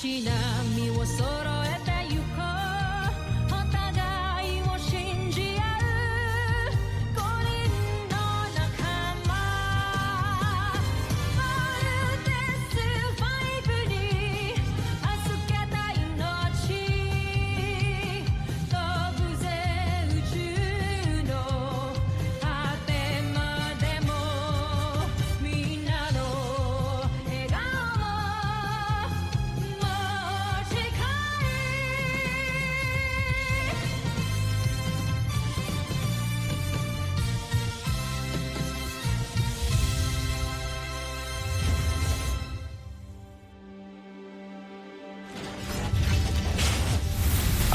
し波を揃えてゆこうお互いを信じ合う5人の仲間まるでスファイブに預けた命飛ぶぜ宇宙の果てまでもみんなの笑顔も持ち帰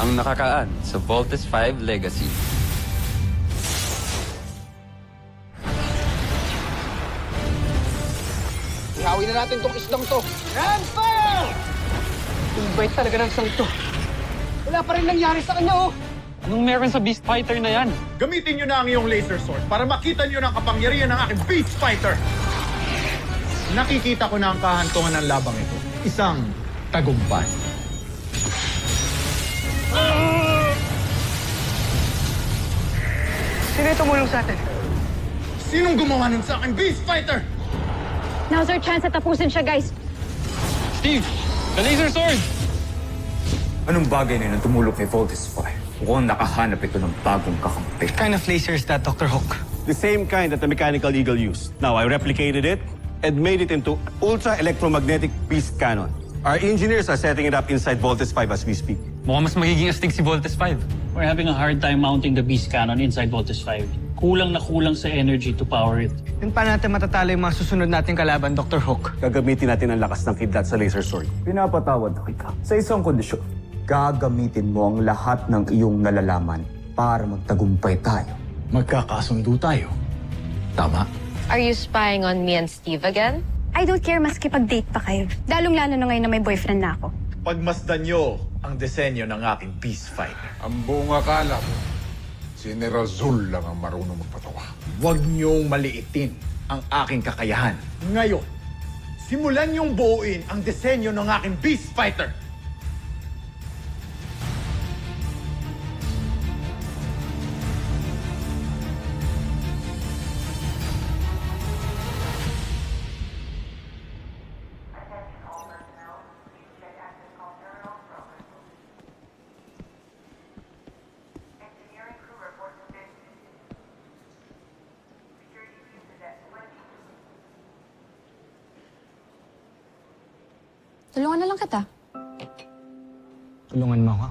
Ang nakakaan sa Voltes 5 Legacy. Ihawin na natin tong isdang to. Grand fire! Invite talaga ng isang ito. Wala pa rin nangyari sa kanya, oh. Anong meron sa Beast Fighter na yan? Gamitin nyo na ang iyong laser sword para makita nyo ng kapangyarihan ng aking Beast Fighter! Nakikita ko na ang kahantungan ng labang ito. Isang tagumpay. Sino yung tumulong sa atin? Sinong gumawa nun sa aking Beast Fighter? Now's our chance at tapusin siya, guys. Steve! The laser sword! Anong bagay na yun ang tumulong kay Voltes 5? Mukhang nakahanap ito ng bagong kakampi. What kind of laser is that, Dr. Hook? The same kind that the Mechanical Eagle used. Now, I replicated it and made it into ultra-electromagnetic beast cannon. Our engineers are setting it up inside Voltes 5 as we speak. Mukhang mas magiging astig si Voltes 5. We're having a hard time mounting the beast cannon inside Voltes 5. Kulang na kulang sa energy to power it. Then paano natin matatalo yung mga susunod nating kalaban, Dr. Hook? Gagamitin natin ang lakas ng kidlat sa laser sword. Pinapatawad na kita sa isang kondisyon. Gagamitin mo ang lahat ng iyong nalalaman para magtagumpay tayo. Magkakasundo tayo. Tama? Are you spying on me and Steve again? I don't care maski pag-date pa kayo. Lalong-lalo na ngayon na may boyfriend na ako. Pagmasdan nyo ang disenyo ng aking Beast Fighter. Ang buong akala mo, si General Zul lang ang marunong magpatawa. Huwag niyong maliitin ang aking kakayahan. Ngayon, simulan niyong buuin ang disenyo ng aking Beast Fighter. Tulungan na lang kita. Tulungan mo ako.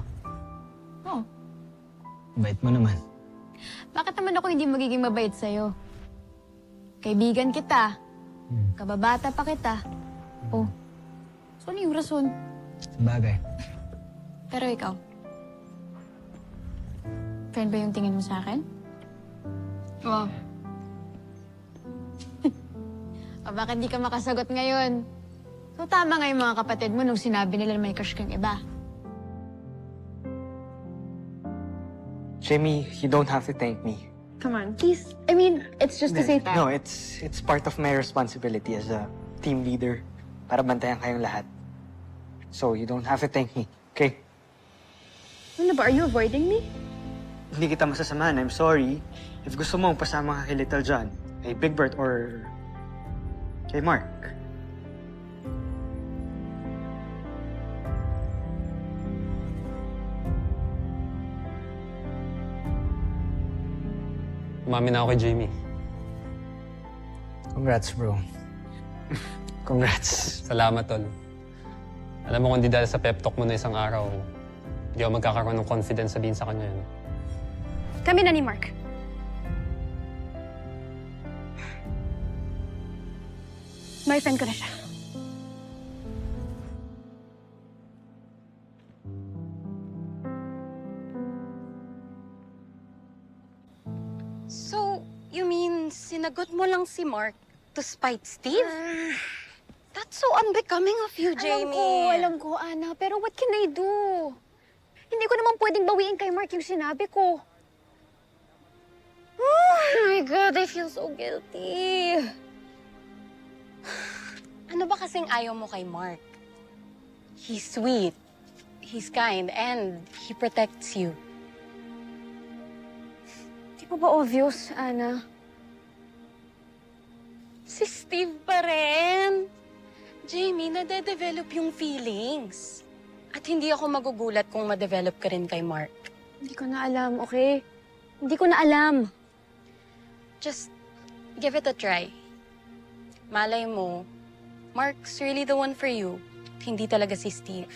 Oo. Bait mo naman. Bakit naman ako hindi magiging mabait sa'yo? Kaibigan kita. Kababata pa kita. Oh. So ano yung rason? Sabagay. Pero ikaw, friend ba yung tingin mo sa akin? Oo. O bakit di ka makasagot ngayon? So tama nga yung mga kapatid mo nung sinabi nila na may crush kang iba. Jamie, you don't have to thank me. Come on, please. I mean, it's just to say that. No, it's part of my responsibility as a team leader para bantayan kayong lahat. So, you don't have to thank me, okay? Ano ba? Are you avoiding me? Hindi kita masasamahan. I'm sorry. If gusto mo, pasama ka kay Little John, kay Big Bird, or kay Mark. Umami na ako kay Jamie. Congrats, bro. Congrats. Salamat, tol. Alam mo kung di dahil sa pep talk mo na isang araw, hindi ako magkakaroon ng confidence sabihin sa kanya yun. Kami na ni Mark. Boyfriend ko na siya. So, you mean sinagot mo lang si Mark to spite Steve? That's so unbecoming of you, Jamie. Alam ko, Ana. Pero what can I do? Hindi ko naman pwedeng bawiin kay Mark yung sinabi ko. Oh my God, I feel so guilty. Ano ba kasing ayaw mo kay Mark? He's sweet, he's kind, and he protects you. Di ba obvious, Ana? Si Steve pa rin. Jamie, nade-develop yung feelings. At hindi ako magugulat kung ma-develop ka rin kay Mark. Hindi ko na alam, okay? Hindi ko na alam. Just give it a try. Malay mo, Mark's really the one for you. Hindi talaga si Steve.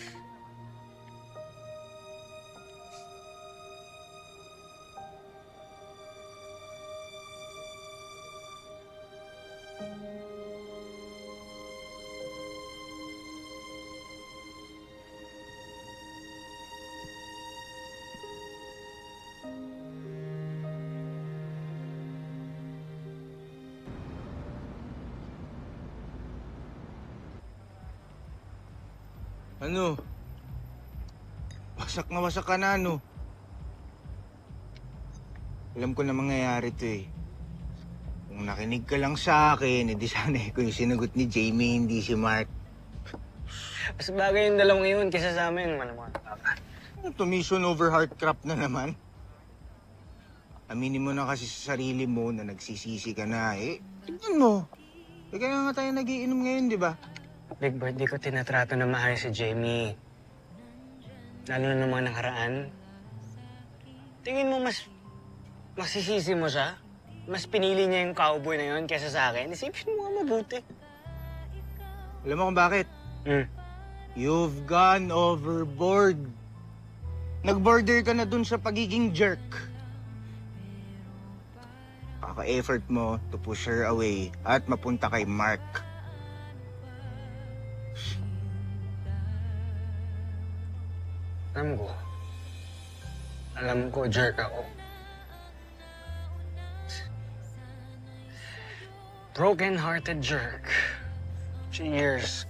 Ano? Wasak na wasak ka na, ano? Alam ko na mangyayari to eh. Kung nakinig ka lang sa akin, edi sana ko yung sinagot ni Jamie, hindi si Mark. Mas bagay yung dalawang yun kaysa sa amin, mga papa. Mission over heartcraft na naman. Aminin mo na kasi sa sarili mo na nagsisisi ka na eh. Tignan mo. Eh, kaya nga tayo nagiinom ngayon, di ba? Big Bird, di ko tinatrato na maayos si Jamie. Lalo na ng mga nakaraan. Tingin mo mas masisisi mo siya? Mas pinili niya yung cowboy na yun kaysa sa akin? Isipin mo nga mabuti. Alam mo kung bakit? You've gone overboard. Nag-border ka na dun sa pagiging jerk. Kaka-effort mo to push her away at mapunta kay Mark. Alam ko, jerk ako. Broken-hearted jerk. Cheers.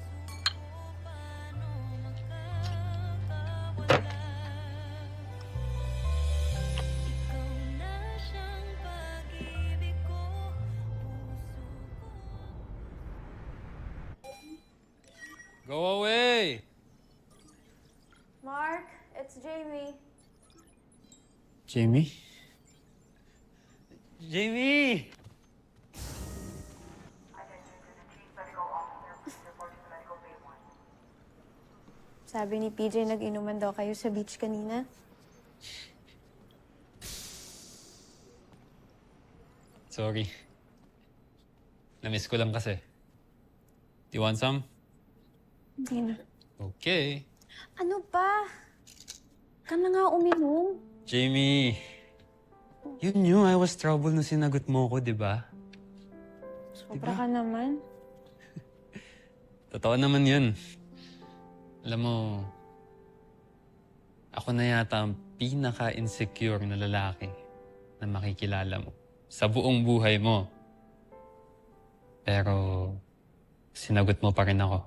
Go away! Mark, it's Jamie. Jamie? Jamie! Sabi ni PJ, nag-inuman daw kayo sa beach kanina. Sorry. Namiss ko lang kasi. Do you want some? Hindi na. Okay. Ano ba? Ka na nga uminom. Jamie, you knew I was trouble nung sinagot mo ko, di ba? Sobra ka naman. Totoo naman yun. Alam mo, ako na yata ang pinaka-insecure na lalaki na makikilala mo sa buong buhay mo. Pero, sinagot mo pa rin ako.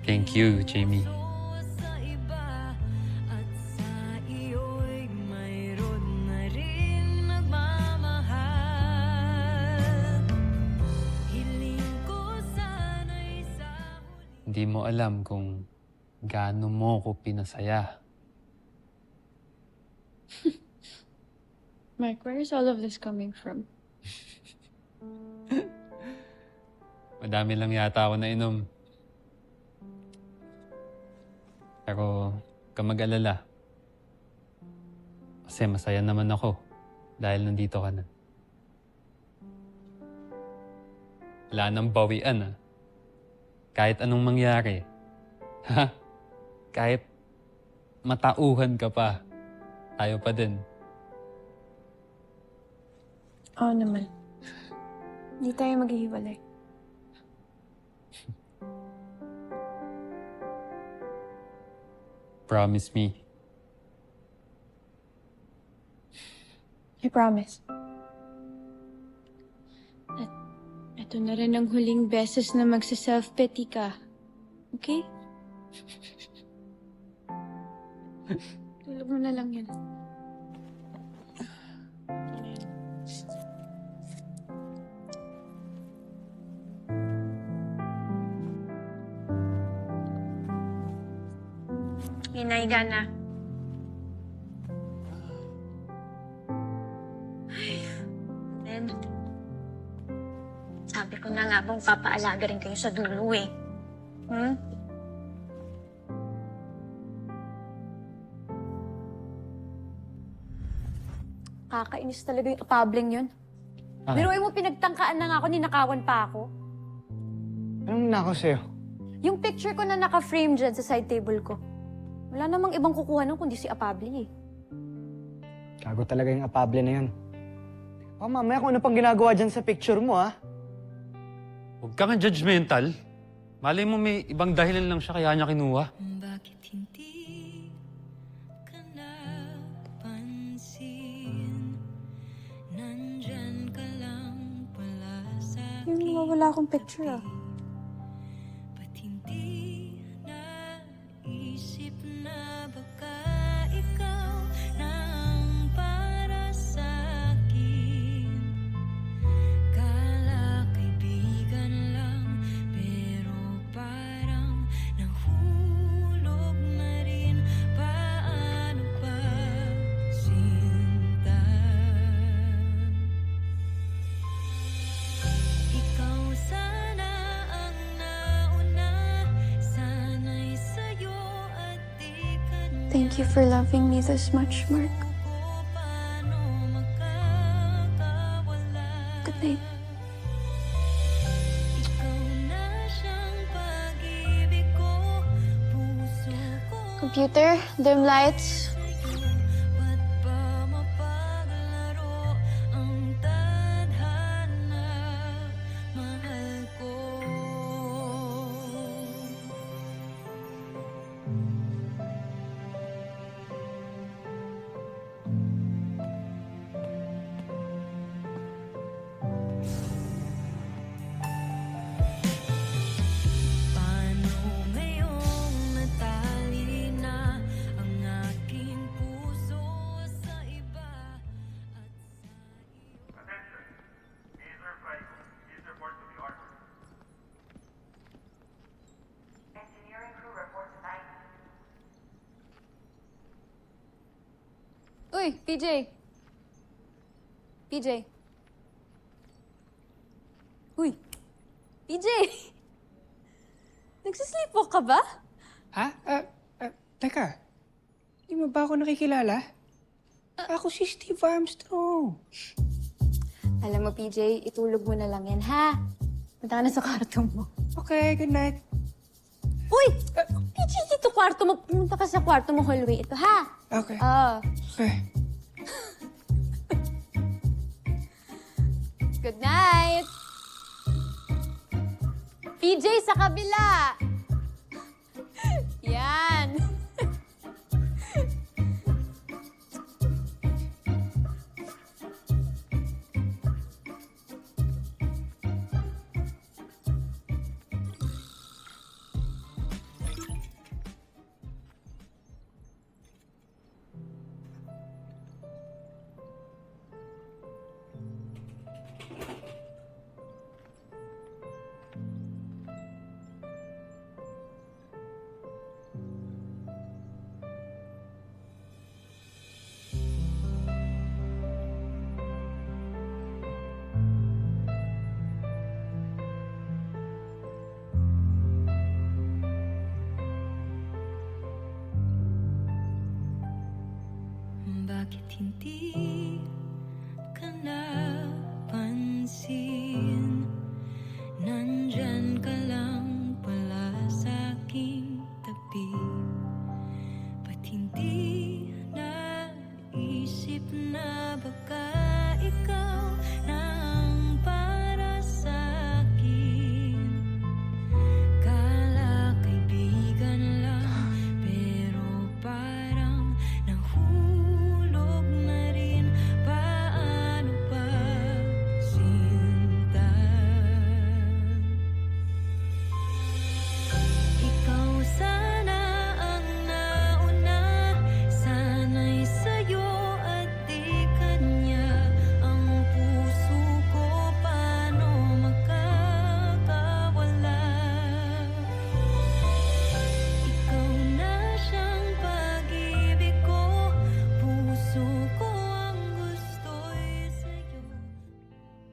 Thank you, Jamie. Hindi mo alam kung gaano mo ko pinasaya. Mark, where is all of this coming from? Madami lang yata ako nainom. Pero, ka mag-alala. Kasi masaya naman ako dahil nandito ka na. Wala nang bawian, ah. Kahit anong mangyari. Ha? Kahit matauhan ka pa, tayo pa din. Oo naman. Hindi tayo maghihiwalay. Promise me. I promise. At ito na rin ang huling beses na magsa-self-pity ka. Okay? Tulog mo na lang yan. Hinaiga na. Then, sabi ko na nga bang papaalaga rin kayo sa dulo eh. Hmm? Kakainis talaga yung pableng yun. Biruin mo, pinagtangkaan na nga ako, ninakawan pa ako. Anong nako sa'yo? Yung picture ko na naka-frame dyan sa side table ko. Wala namang ibang kukuha nun kundi si Apable eh. Gago talaga yung Apable na yun. Oh, mamaya kung ano pang ginagawa dyan sa picture mo, ha? Huwag ka nga judgmental. Malay mo may ibang dahilan lang siya kaya niya kinuha. Bakit hindi ka napansin? Nandyan ka lang pala sa Yung mawawala akong picture ah. Ba't hindi naisip na baka ikaw nang para sa'kin? Kala kaibigan lang, pero parang nahulog na rin. Paano pa sinta? Ikaw sana ang nauna, sana'y sa'yo at di ka na. Thank you for loving me this much, Mark. Good night. Ikaw na siyang pag-ibig ko, puso ko. Computer, dim lights. Ba't ba mapaglaro ang tadhana, mahal ko? Paano ngayong natali na ang aking puso sa iba at sa Uy, PJ. PJ. Uy, PJ. Nagsisleepwalk ka ba? Ha? Teka. Di mo ba ako nakikilala? Ako si Steve Armstrong. Alam mo, PJ, itulog mo na lang yan, ha? Punta ka na sa kwarto mo. Okay, good night. Uy! PJ, dito kwarto mo. Pumunta ka sa kwarto mo, hallway. Ito, ha? Okay. Okay. Good night! PJ, sa kabila! Yan! Bakit hindi ka napansin? Nandyan ka lang pala sa aking tabi. Ba't hindi naisip na baka ikaw nang para sa'kin? Kala kaibigan lang, pero parang nahulog na rin. Paano pa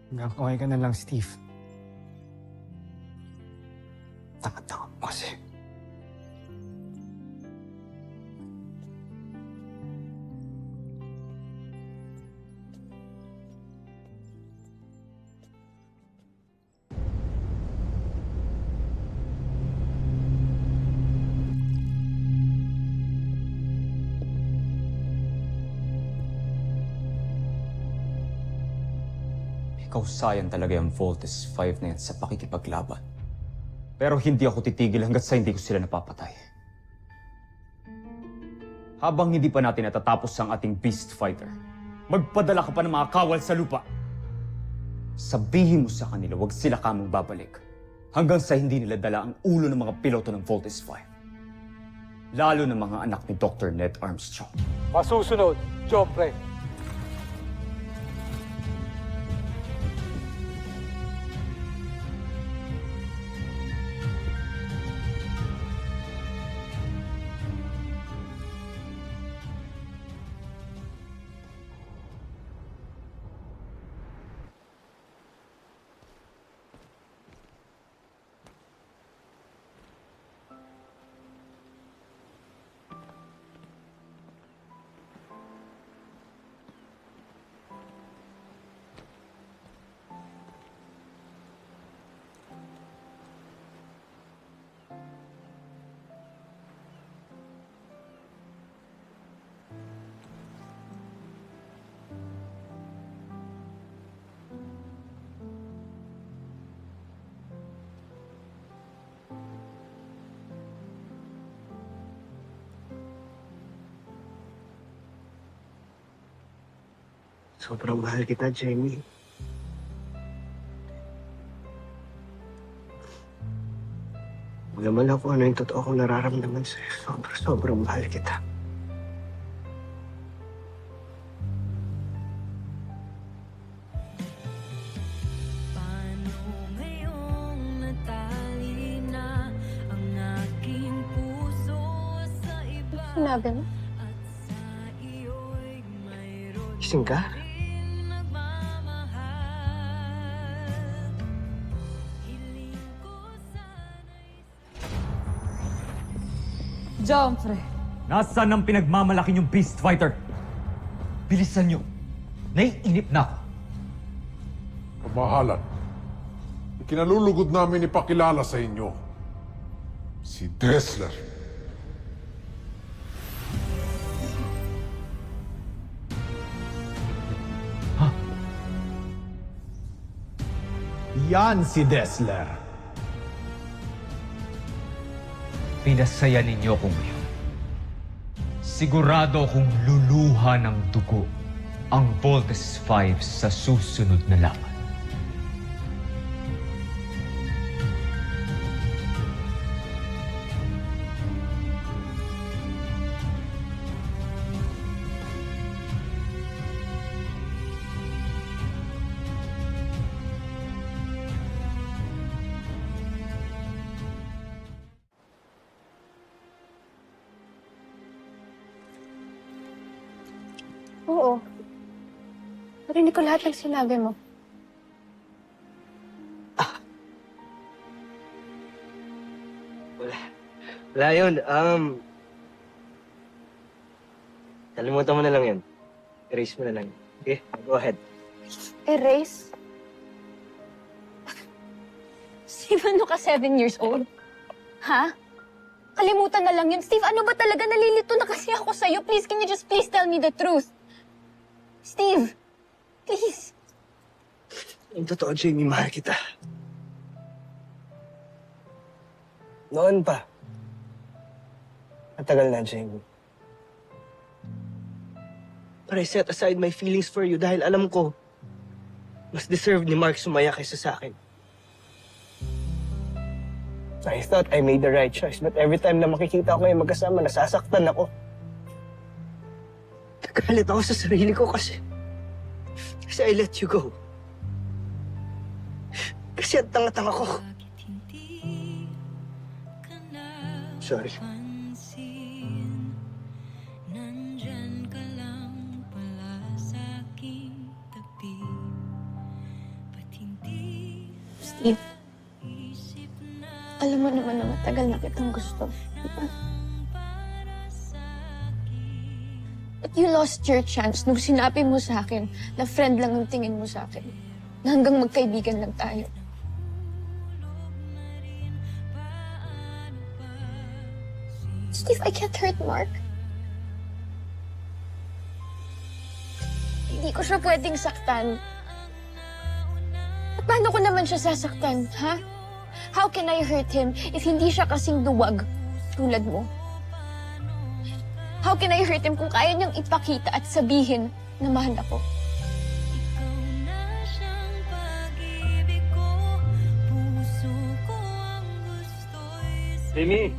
Hanggang okay ka na lang, Steve. Tanga-tanga mo kasi. Kausayan talaga yung Voltes 5 na yan sa pakikipaglaban. Pero hindi ako titigil hanggat sa hindi ko sila napapatay. Habang hindi pa natin natatapos ang ating Beast Fighter, magpadala ka pa ng mga kawal sa lupa. Sabihin mo sa kanila, huwag sila kamang babalik hanggang sa hindi nila dala ang ulo ng mga piloto ng Voltes 5. Lalo ng mga anak ni Dr. Ned Armstrong. Masusunod, Jompre. Sobrang mahal kita, Jamie. Alam mo na kung ano yung totoo kong nararamdaman sa'yo. Sobrang mahal kita. Sinabi mo? Gising ka? Jomfre. Nasaan ang pinagmamalaki niyong Beast Fighter? Bilisan niyo. Naiinip na ako. Kamahalan, ikinalulugod namin ipakilala sa inyo si Dessler. Yan si Dessler. Pinasaya ninyo ko ngayon. Sigurado kong luluha ng dugo ang Voltes 5 sa susunod na laban. Oo. Narinig ko lahat ng sinabi mo. Wala yun. Kalimutan mo na lang yun. Erase mo na lang. Okay? Go ahead. Erase? Steve, ano ka 7 years old? Ha? Kalimutan na lang yun. Steve, ano ba talaga? Nalilito na kasi ako sa'yo. Please, can you just please tell me the truth? Steve, please. Ang totoo, Jamie, mahal kita. Noon pa. Matagal na, Jamie. But I set aside my feelings for you dahil alam ko, mas deserve ni Mark sumaya kaysa sa akin. I thought I made the right choice, but every time na makikita ko kayo magkasama, nasasaktan ako. Nagalit ako sa sarili ko kasi I let you go. Kasi ang tanga-tanga ko. Sorry. Steve, alam mo naman na matagal na kitang gusto. Diba? But you lost your chance nung sinabi mo sa akin na friend lang ang tingin mo sa akin. Na hanggang magkaibigan lang tayo. Steve, I can't hurt Mark. Hindi ko siya pwedeng saktan. At paano ko naman siya sasaktan, ha? How can I hurt him if hindi siya kasing duwag tulad mo? How can I hurt him kung kaya niyang ipakita at sabihin na mahal ako? Jamie!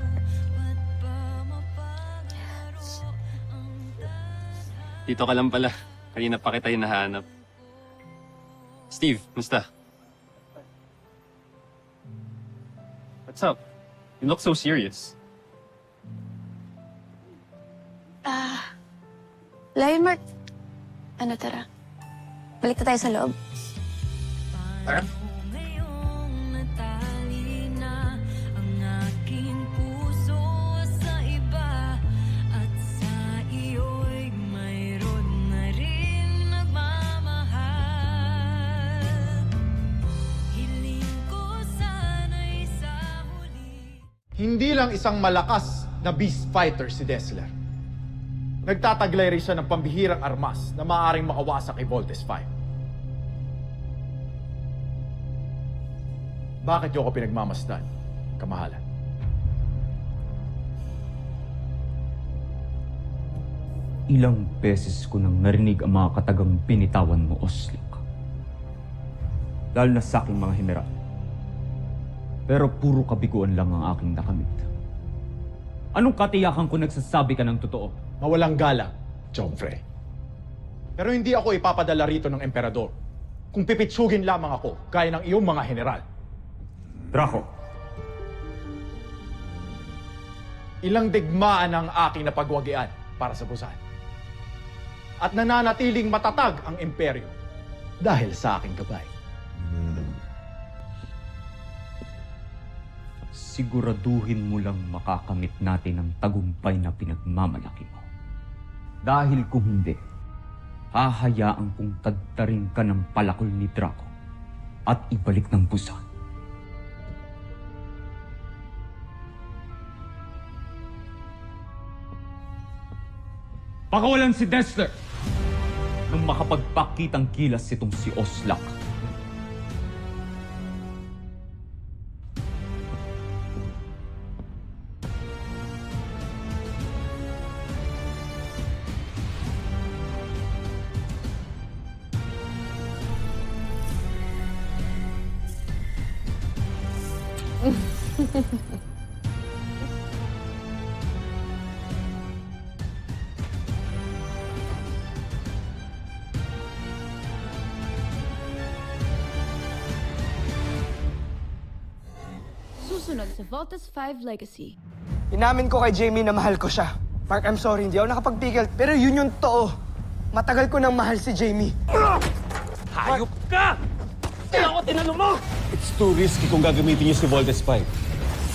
Dito ka lang pala. Kanina pa kita hinahanap. Steve, musta? What's up? You look so serious. Lion Mark, ano tara? Balik na tayo sa loob. Tara. Hindi lang isang malakas na beast fighter si Dessler. Nagtataglay rin siya ng pambihirang armas na maaaring makawasak kay Voltes 5. Bakit niyo ako pinagmamasdan, kamahalan? Ilang beses ko nang narinig ang mga katagang binitawan mo, Oslak. Lalo na sa aking mga general. Pero puro kabiguan lang ang aking nakamit. Anong katiyakan ko nagsasabi ka ng totoo? Mawalang galang, Joffrey. Pero hindi ako ipapadala rito ng emperador kung pipitsugin lamang ako gaya ng iyong mga general. Draco. Ilang digmaan ang aking napagwagian para sa Busan. At nananatiling matatag ang imperyo dahil sa aking gabay. Siguraduhin mo lang makakamit natin ang tagumpay na pinagmamalaki mo. Dahil kung hindi, hahayaan kong tadtarin ka ng palakol ni Draco at ibalik ng Busan. Pakawalan si Dessler nang makapagpakitang kilas itong si Oslak. Susunod sa Voltes 5 Legacy. Inamin ko kay Jamie na mahal ko siya. Mark, I'm sorry, hindi ako nakapagpigil. Pero yun yung totoo. Matagal ko nang mahal si Jamie. Hayop ka! Kaya ako tinanong mo! It's too risky kung gagamitin niyo si Voltes 5.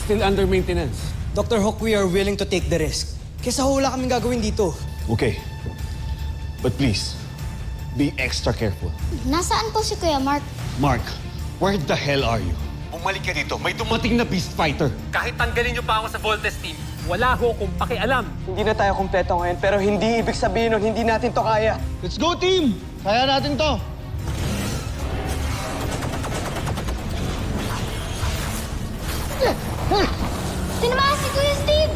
Still under maintenance. Dr. Hawk, we are willing to take the risk. Kesa wala kaming gagawin dito. Okay. But please, be extra careful. Nasaan po si Kuya Mark? Mark, where the hell are you? Bumalik ka dito. May dumating na beast fighter. Kahit tanggalin niyo pa ako sa Voltes team, wala ho akong pakialam. Hindi na tayo kumpleto ngayon, pero hindi ibig sabihin nun hindi natin to kaya. Let's go, team! Kaya natin to! Tinamaan si Kuya Steve!